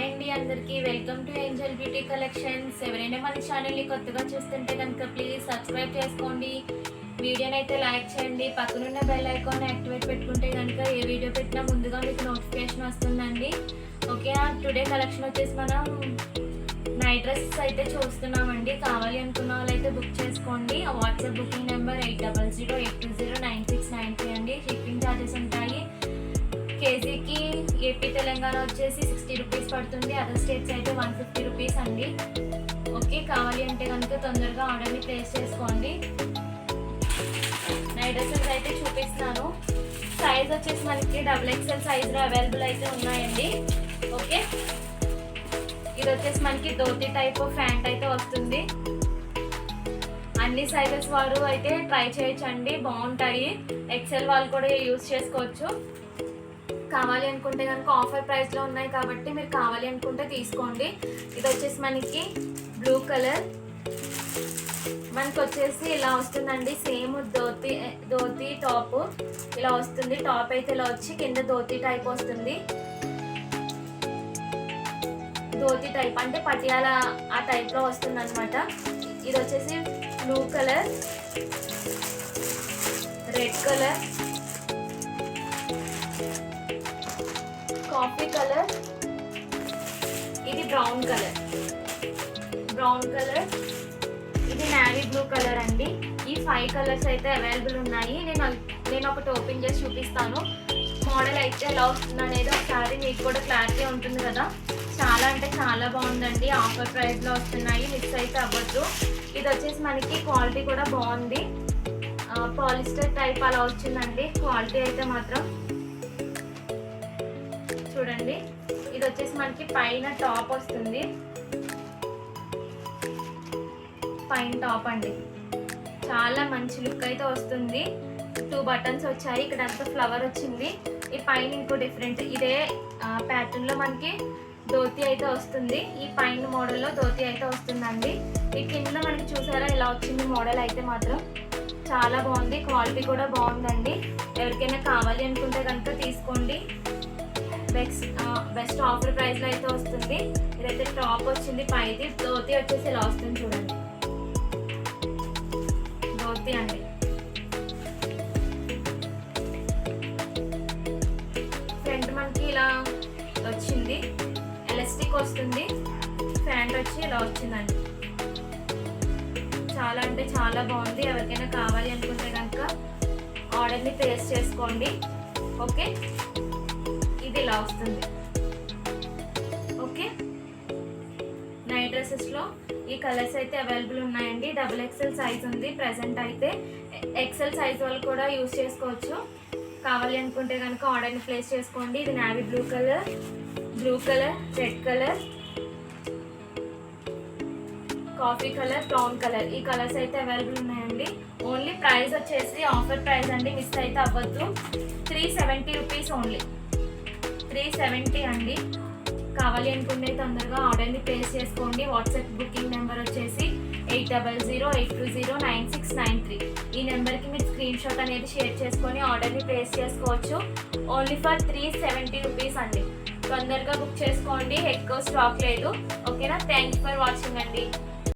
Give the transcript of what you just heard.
Hi అండి అందరికీ welcome to Angel beauty collections. ఎవరైనా మన ఛానల్ని కొత్తగా చూస్తుంటే కనుక ప్లీజ్ సబ్స్క్రైబ్ చేసుకోండి, వీడియోని అయితే లైక్ చేయండి, పక్కనున్న బెల్ ఐకాన్ యాక్టివేట్ పెట్టుకుంటే కనుక ఏ వీడియో పెట్టినా ముందుగా మీకు నోటిఫికేషన్ వస్తుందండి. ఓకేనా, టుడే కలెక్షన్ వచ్చేసి మనం నైట్ డ్రెస్సెస్ అయితే చూస్తున్నామండి. కావాలి అనుకున్న వాళ్ళు అయితే బుక్ చేసుకోండి. వాట్సాప్ బుకింగ్ నెంబర్ 8008209693 అండి. షిప్పింగ్ ఛార్జెస్ ఉంటాయి. కేజీకి ఏపీ తెలంగాణ వచ్చేసి 60 రూపీస్ పడుతుంది, అదర్ స్టేట్స్ అయితే 150 రూపీస్ అండి. ఓకే, కావాలి అంటే కనుక తొందరగా ఆర్డర్ని ప్లేస్ చేసుకోండి. నైట్ డ్రెస్సెస్ అయితే చూపిస్తున్నాను. సైజ్ వచ్చేసి మనకి XXL సైజ్లో అవైలబుల్ అయితే ఉన్నాయండి. ఓకే, ఇది వచ్చేసి మనకి ధోతి టైప్ ప్యాంట్ అయితే వస్తుంది. అన్ని సైజెస్ వారు అయితే ట్రై చేయొచ్చండి, బాగుంటాయి. ఎక్సెల్ వాళ్ళు కూడా యూజ్ చేసుకోవచ్చు. కావాలి అనుకుంటే కనుక ఆఫర్ ప్రైస్లో ఉన్నాయి కాబట్టి మీరు కావాలి అనుకుంటే తీసుకోండి. ఇది వచ్చేసి మనకి బ్లూ కలర్, మనకి వచ్చేసి ఇలా వస్తుందండి. సేమ్ ధోతి టాప్ ఇలా వస్తుంది. టాప్ అయితే ఇలా వచ్చి కింద ధోతి టైప్ వస్తుంది. ధోతి టైప్ అంటే పటియాల ఆ టైప్లో వస్తుంది అనమాట. ఇది వచ్చేసి blue colour, red colour, coffee colour, ఇది బ్రౌన్ కలర్, ఇది నేవీ బ్లూ కలర్ అండి. ఈ 5 కలర్స్ అయితే అవైలబుల్ ఉన్నాయి. నేను ఒకటి ఓపెన్ చేసి చూపిస్తాను. మోడల్ అయితే ఎలా వస్తుంది అనేది ఒకసారి మీకు కూడా క్లారిటీ ఉంటుంది కదా. చాలా అంటే చాలా బాగుందండి. ఆఫర్ ప్రైస్లో వస్తున్నాయి, మిక్స్ అయితే అవ్వద్దు. ఇది వచ్చేసి మనకి క్వాలిటీ కూడా బాగుంది. పాలిస్టర్ టైప్ అలా వచ్చిందండి. క్వాలిటీ అయితే మాత్రం చూడండి. ఇది వచ్చేసి మనకి పైన టాప్ వస్తుంది, పైన టాప్ అండి. చాలా మంచి లుక్ అయితే వస్తుంది. 2 బటన్స్ వచ్చాయి, ఇక్కడ అంతా ఫ్లవర్ వచ్చింది. ఈ పైన ఇంకో డిఫరెంట్ ఇదే ప్యాటర్న్లో మనకి ధోతి అయితే వస్తుంది. ఈ పైన మోడల్లో ధోతి అయితే వస్తుందండి. ఈ కింద మనకి చూసారా ఇలా వచ్చింది మోడల్ అయితే మాత్రం చాలా బాగుంది. క్వాలిటీ కూడా బాగుందండి. ఎవరికైనా కావాలి అనుకుంటే కనుక తీసుకోండి. బెస్ట్ ఆఫర్ ప్రైస్లో అయితే వస్తుంది. ఇదైతే టాప్ వచ్చింది, పైది ధోతి వచ్చేసి ఇలా వస్తుంది చూడండి. ధోతి అండి. ఫ్రంట్ మనకి ఇలా వచ్చింది, ఎలాస్టిక్ వస్తుంది. ప్యాంట్ వచ్చి ఇలా వచ్చిందండి. చాలా అంటే చాలా బాగుంది. ఎవరికైనా కావాలి అనుకుంటే కనుక ఆర్డర్ని ప్లేస్ చేసుకోండి. ఓకే, ఇది ఇలా వస్తుంది. ఓకే, నైట్ డ్రెస్సెస్లో ఈ కలర్స్ అయితే అవైలబుల్ ఉన్నాయండి. XXL సైజ్ ఉంది ప్రజెంట్ అయితే. ఎక్సెల్ సైజ్ వాళ్ళు కూడా యూజ్ చేసుకోవచ్చు. కావాలి అనుకుంటే కనుక ఆర్డర్ని ప్లేస్ చేసుకోండి. ఇది navy blue colour, red colour, coffee colour, brown colour, ఈ కలర్స్ అయితే అవైలబుల్ ఉన్నాయండి. ఓన్లీ ప్రైస్ వచ్చేసి ఆఫర్ ప్రైస్ అండి, మిస్ అయితే అవ్వద్దు. 370 రూపీస్ ఓన్లీ, 370 అండి. కావాలి అనుకుంటే తొందరగా ఆర్డర్ని ప్లేస్ చేసుకోండి. వాట్సాప్ బుకింగ్ నెంబర్ వచ్చేసి 8008209693. ఈ నెంబర్కి మీరు స్క్రీన్ షాట్ అనేది షేర్ చేసుకొని ఆర్డర్ని ప్లేస్ చేసుకోవచ్చు. ఓన్లీ ఫర్ 370 రూపీస్ అండి. తొందరగా బుక్ చేసుకోండి, ఎక్కువ స్టాక్ లేదు. ఓకేనా, థ్యాంక్స్ ఫర్ వాచింగ్ అండి.